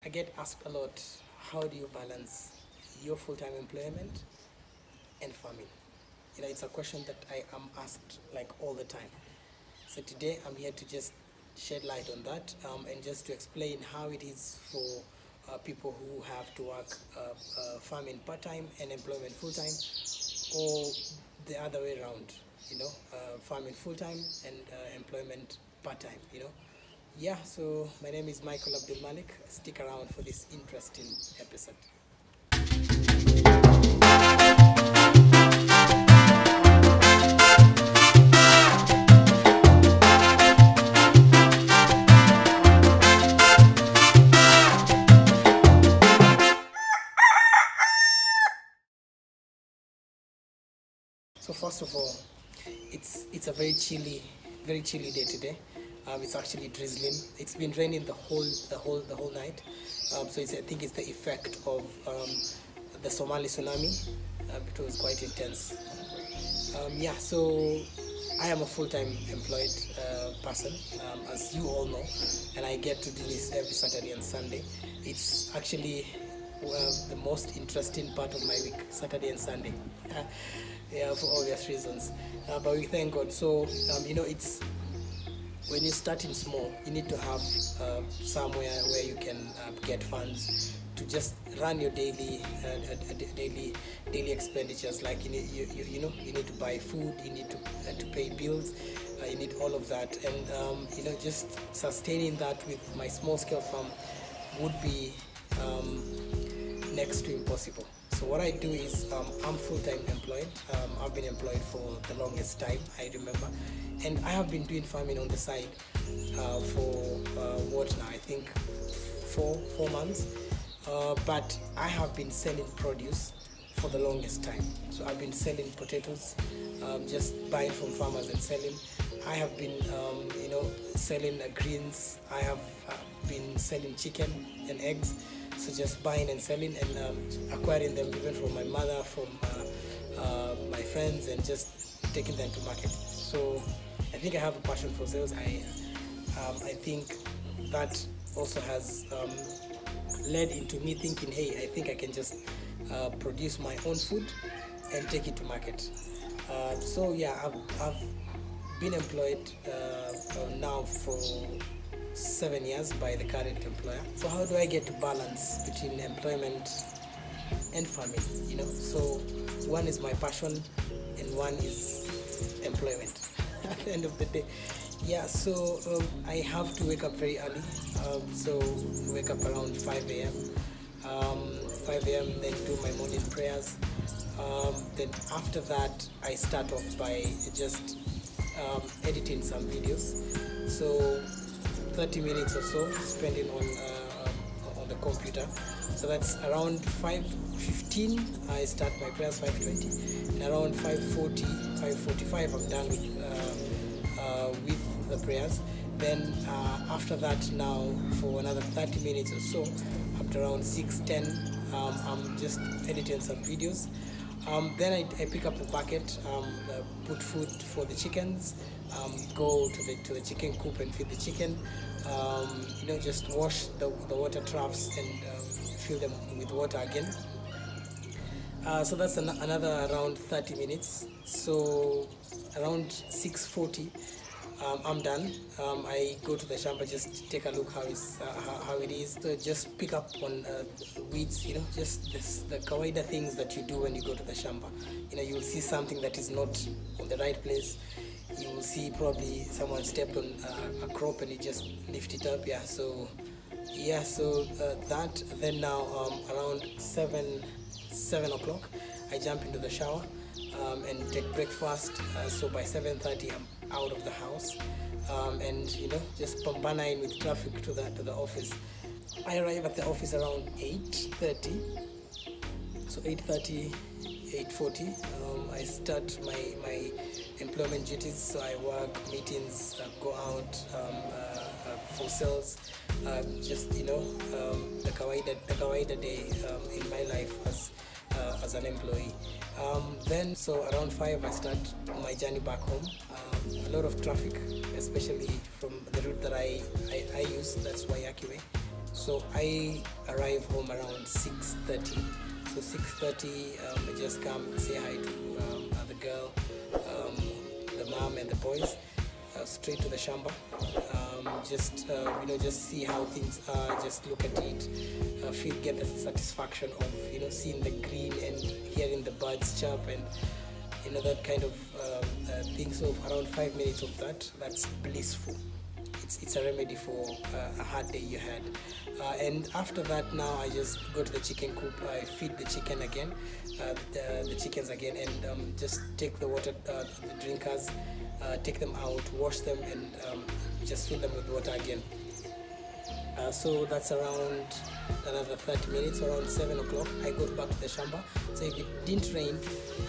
I get asked a lot, how do you balance your full-time employment and farming? It's a question that I am asked like all the time. So today I'm here to just shed light on that and just to explain how it is for people who have to work farming part-time and employment full-time, or the other way around, farming full-time and employment part-time. Yeah, so my name is Michael Abdul Malik. Stick around for this interesting episode. So first of all, it's a very chilly day today. It's actually drizzling. It's been raining the whole night. So I think it's the effect of the Somali tsunami. It was quite intense. Yeah, so I am a full-time employed person, as you all know, and I get to do this every Saturday and Sunday. It's actually the most interesting part of my week, Saturday and Sunday. Yeah, for obvious reasons. But we thank God. So it's when you're starting small, you need to have somewhere where you can get funds to just run your daily expenditures. Like you need to buy food, you need to pay bills, you need all of that, and just sustaining that with my small scale farm would be next to impossible. So what I do is I'm full-time employed. I've been employed for the longest time, I remember, and I have been doing farming on the side for what now? I think four months. But I have been selling produce for the longest time. So I've been selling potatoes, just buying from farmers and selling. I have been selling greens. I have been selling chicken and eggs. So just buying and selling and acquiring them even from my mother, from my friends, and just taking them to market. So I think I have a passion for sales. I think that also has led into me thinking, hey, I think I can just produce my own food and take it to market. So yeah, I've been employed now for 7 years by the current employer. So how do I get to balance between employment and farming? So one is my passion and one is employment at the end of the day. Yeah, so I have to wake up very early. So wake up around 5 a.m. 5 a.m. then do my morning prayers. Then after that I start off by just editing some videos. So 30 minutes or so spending on the computer. So that's around 5:15 I start my prayers, 5:20, and around 5:40, 5:45 I'm done with the prayers. Then after that, now for another 30 minutes or so, up to around 6:10, I'm just editing some videos. Then I pick up a bucket, put food for the chickens, go to the chicken coop and feed the chicken. Just wash the water troughs and fill them with water again. So that's another around 30 minutes. So around 6:40, I'm done. I go to the shamba, just take a look how it is. So just pick up on weeds, just the kawaida things that you do when you go to the shamba. You'll see something that is not on the right place. You will see probably someone stepped on a crop and you just lift it up. Yeah, so that. Then now around 7 o'clock, I jump into the shower and take breakfast. So by 7:30 I'm out of the house, and just pambana in with traffic to the office. I arrive at the office around 8:30. So 8:30, 8:40, I start my employment duties. So I work meetings, go out for sales, just the kawaida day in my life as an employee. Then so around 5 I start my journey back home. A lot of traffic, especially from the route that I use, that's Waiyaki Way. So I arrive home around 6:30. So 6:30, I just come say hi to the girl, the mom and the boys, straight to the shamba. Just just see how things are, just look at it, get the satisfaction of seeing the green and hearing the birds chirp, and that kind of thing. So around 5 minutes of that's blissful. It's a remedy for a hard day you had. And after that, now I just go to the chicken coop. I feed the chicken again, the chickens again, and just take the water, the drinkers, take them out, wash them, and just fill them with water again. So that's around another 30 minutes. Around 7 o'clock, I go back to the shamba. So if it didn't rain,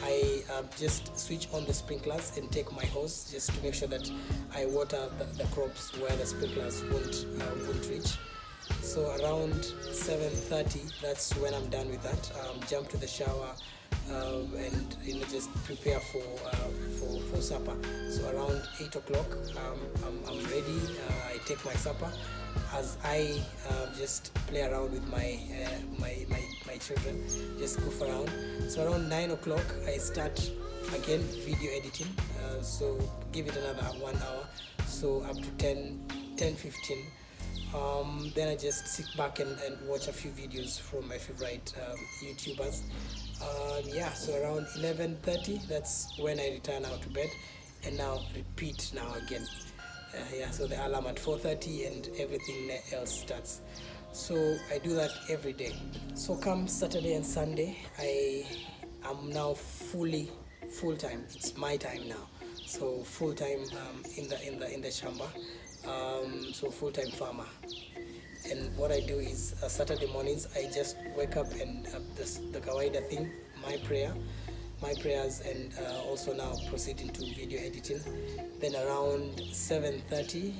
I just switch on the sprinklers and take my hose just to make sure that I water the crops where the sprinklers won't reach. So around 7:30, that's when I'm done with that. Jump to the shower and just prepare for supper. So around 8 o'clock, I'm ready. I take my supper as I just play around with my children, just goof around. So around 9 o'clock, I start again video editing. So give it another 1 hour, so up to 10-15. Then I just sit back and watch a few videos from my favorite YouTubers. So around 11:30, that's when I return out to bed, and now repeat now again. So the alarm at 4:30 and everything else starts. So I do that every day. So come Saturday and Sunday, I am now full-time. It's my time now. So full-time in the shamba. So full-time farmer. And what I do is Saturday mornings I just wake up and the kawaida thing, my prayers, and also now proceed into video editing. Then around 7:30,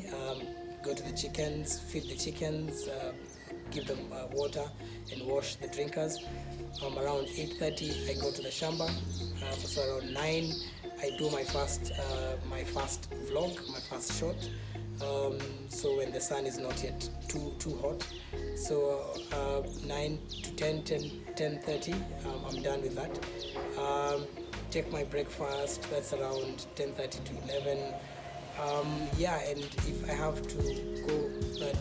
go to the chickens, feed the chickens, give them water and wash the drinkers. Around 8:30 I go to the shamba. So around 9 I do my first vlog, my first shot. So when the sun is not yet too hot. So 9 to 10:30, I'm done with that. Take my breakfast. That's around 10:30 to 11. And if I have to go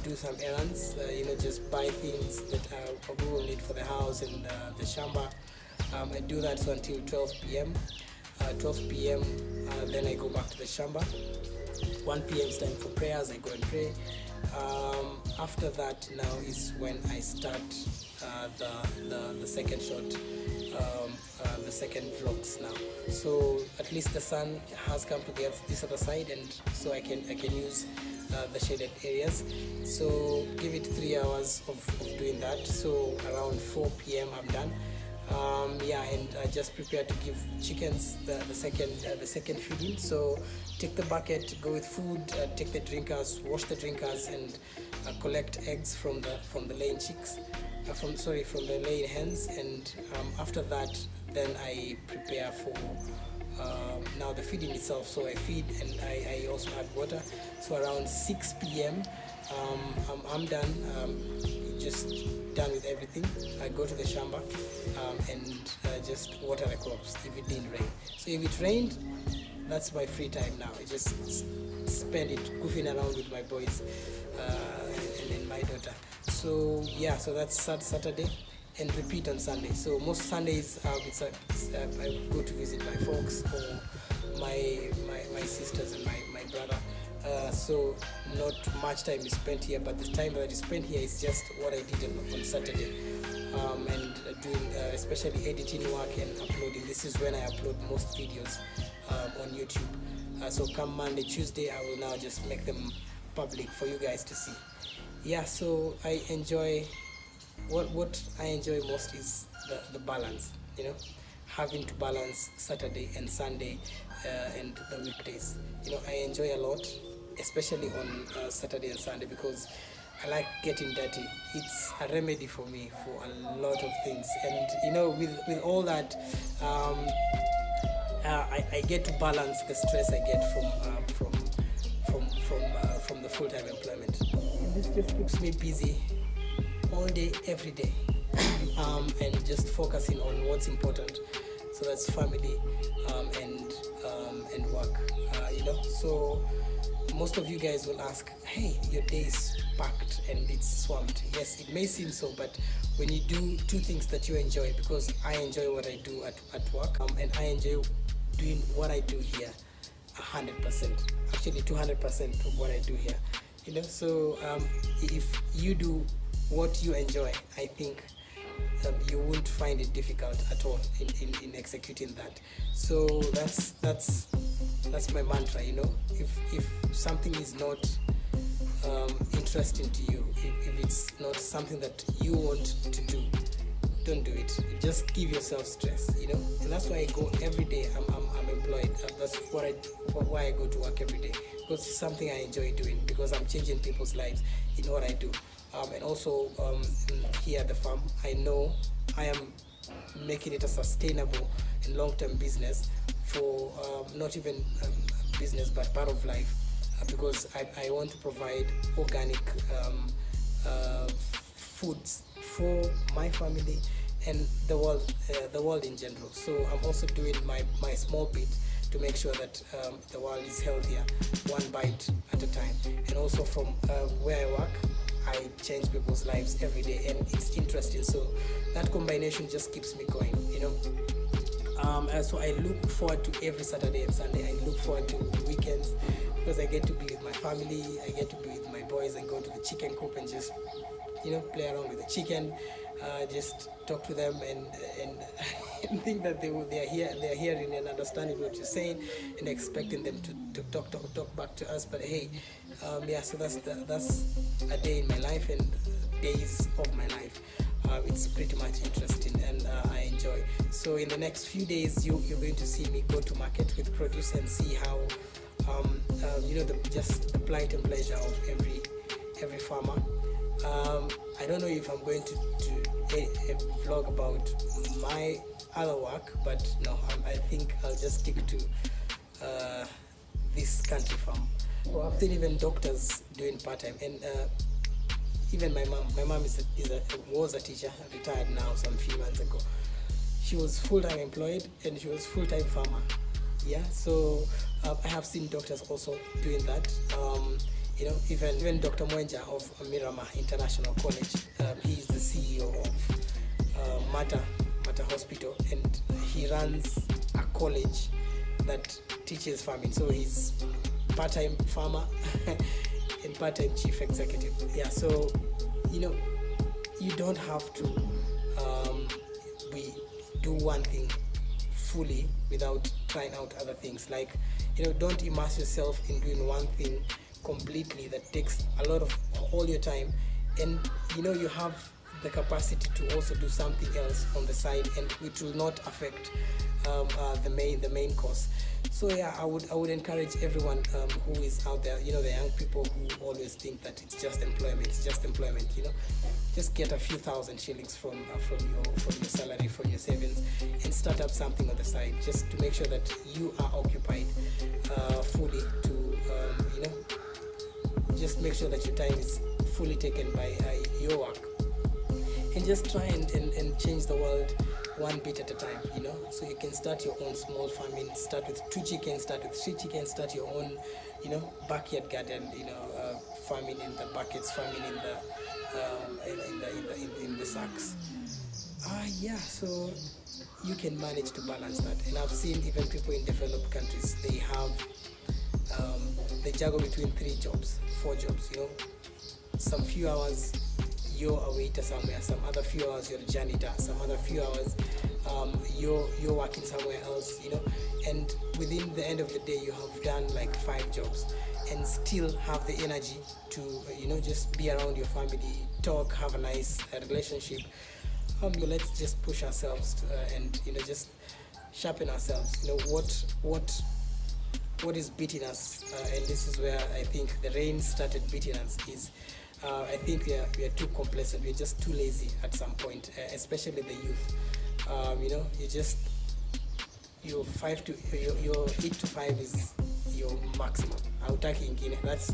do some errands, just buy things that we will need for the house and the shamba, I do that so until 12 p.m. 12 p.m. Then I go back to the shamba. 1 p.m. is time for prayers. I go and pray. After that, now is when I start the second shot, the second vlogs now. So at least the sun has come to this other side, and so I can use the shaded areas. So give it 3 hours of doing that. So around 4 p.m. I'm done. And I just prepare to give chickens the second feeding. So take the bucket, go with food, take the drinkers, wash the drinkers, and collect eggs from the laying chicks, from the laying hens. And after that, then I prepare for now the feeding itself. So I feed and I also add water. So around 6 p.m. I'm done. Just done with everything. I go to the shamba and just water the crops if it didn't rain. So if it rained, that's my free time now. I just spend it goofing around with my boys and my daughter. So so that's Saturday, and repeat on Sunday. So most Sundays I go to visit my folks or my sisters and my brother. So not much time is spent here, but the time that is spent here is just what I did on Saturday, and doing especially editing work and uploading. This is when I upload most videos on YouTube. So come Monday, Tuesday, I will now just make them public for you guys to see. So I enjoy what I enjoy most is the balance, having to balance Saturday and Sunday and the weekdays. I enjoy a lot, especially on Saturday and Sunday, because I like getting dirty. It's a remedy for me for a lot of things, and with all that, I get to balance the stress I get from the full-time employment. And this just keeps me busy all day, every day, and just focusing on what's important. So that's family, and work. So most of you guys will ask, hey, your day is packed and it's swamped. Yes, it may seem so, but when you do two things that you enjoy, because I enjoy what I do at work, and I enjoy doing what I do here 100%, actually 200% of what I do here. So if you do what you enjoy, I think you won't find it difficult at all in executing that. So that's my mantra. If something is not interesting to you, if it's not something that you want to do, don't do it. Just give yourself stress, and that's why I go every day. I'm employed. That's why I go to work every day, because it's something I enjoy doing, because I'm changing people's lives in what I do. And also here at the farm, I know I am making it a sustainable and long-term business for not even business, but part of life, because I want to provide organic foods for my family and the world in general. So I'm also doing my small bit to make sure that the world is healthier, one bite at a time. And also from where I work, I change people's lives every day, and it's interesting. So that combination just keeps me going, and so I look forward to every Saturday and Sunday. I look forward to the weekends, because I get to be with my family, I get to be with my boys, and go to the chicken coop and just play around with the chicken, just talk to them, and think that they're hearing and understanding what you're saying, and expecting them to talk back to us. But hey, so that's a day in my life, and days of my life. It's pretty much interesting, and I enjoy. So in the next few days, you're going to see me go to market with produce and see how just the plight and pleasure of every farmer. I don't know if I'm going to a vlog about my other work, but no, I think I'll just stick to this country farm. Well, I've seen even doctors doing part-time, and even my mom was a teacher, retired now some few months ago. She was full-time employed, and she was full-time farmer. Yeah, so I have seen doctors also doing that. Even Dr. Mwenja of Miramar International College, he is the CEO of Mata Hospital, and he runs a college that teaches farming. So he's part-time farmer and part-time chief executive. Yeah, so you don't have to do one thing fully without trying out other things. Like, don't immerse yourself in doing one thing completely that takes a lot of all your time, and you have the capacity to also do something else on the side, and which will not affect the main course. So yeah, I would encourage everyone who is out there, the young people who always think that it's just employment, just get a few thousand shillings from your salary, from your savings, and start up something on the side, just to make sure that you are occupied fully. Just make sure that your time is fully taken by your work, and just try and change the world one bit at a time. So you can start your own small farming, start with 2 chickens, start with 3 chickens, start your own backyard garden, farming in the buckets, farming in the sacks. Yeah, so you can manage to balance that. And I've seen even people in developed countries, they juggle between 3 jobs, 4 jobs. Some few hours you're a waiter somewhere, some other few hours you're a janitor, some other few hours you're working somewhere else, and within the end of the day you have done like 5 jobs, and still have the energy to just be around your family, talk, have a nice relationship. Let's just push ourselves and just sharpen ourselves. What is beating us, and this is where I think the rain started beating us, is I think we are too complacent. We're just too lazy at some point, especially the youth. Your 8 to 5 is your maximum. Hautaki ingine. That's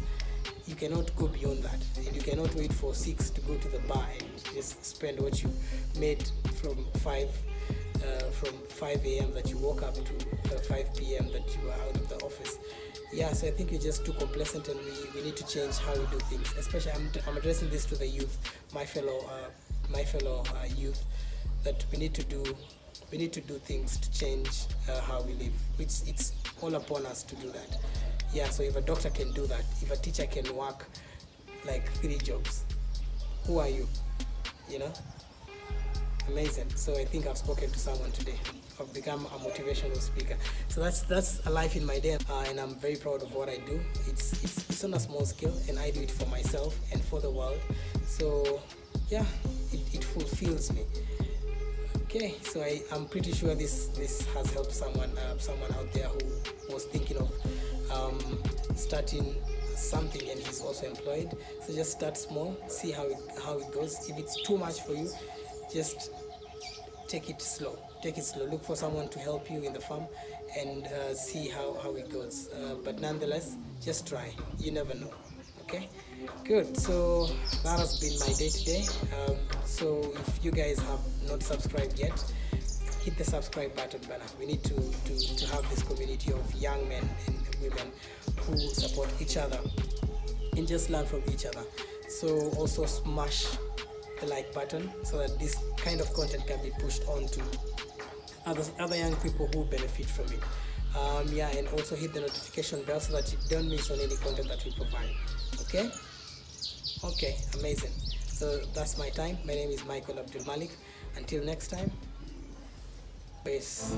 you cannot go beyond that, and you cannot wait for 6 to go to the bar and just spend what you made from 5 a.m. that you woke up to 5 p.m. that you were out of the office. Yeah, so I think you're just too complacent, and we need to change how we do things. Especially, I'm addressing this to the youth, my fellow youth, that we need to do things to change how we live. It's all upon us to do that. Yeah, so if a doctor can do that, if a teacher can work like 3 jobs, who are you? You know? Amazing. So I think I've spoken to someone today. I've become a motivational speaker. So that's a life in my day, and I'm very proud of what I do. It's on a small scale, and I do it for myself and for the world. So yeah, it fulfills me. Okay, so I'm pretty sure this has helped someone out there who was thinking of starting something and he's also employed. So just start small, see how it goes. If it's too much for you, just take it slow. Look for someone to help you in the farm, and see how it goes. But nonetheless, just try. You never know. Okay, good. So that has been my day today. So if you guys have not subscribed yet, hit the subscribe button. We need to have this community of young men and women who support each other and just learn from each other. So also smash the like button so that this kind of content can be pushed on to other young people who benefit from it. Yeah, and also hit the notification bell so that you don't miss on any content that we provide. Okay, amazing. So that's my time. My name is Michael Abdul Malik. Until next time, peace.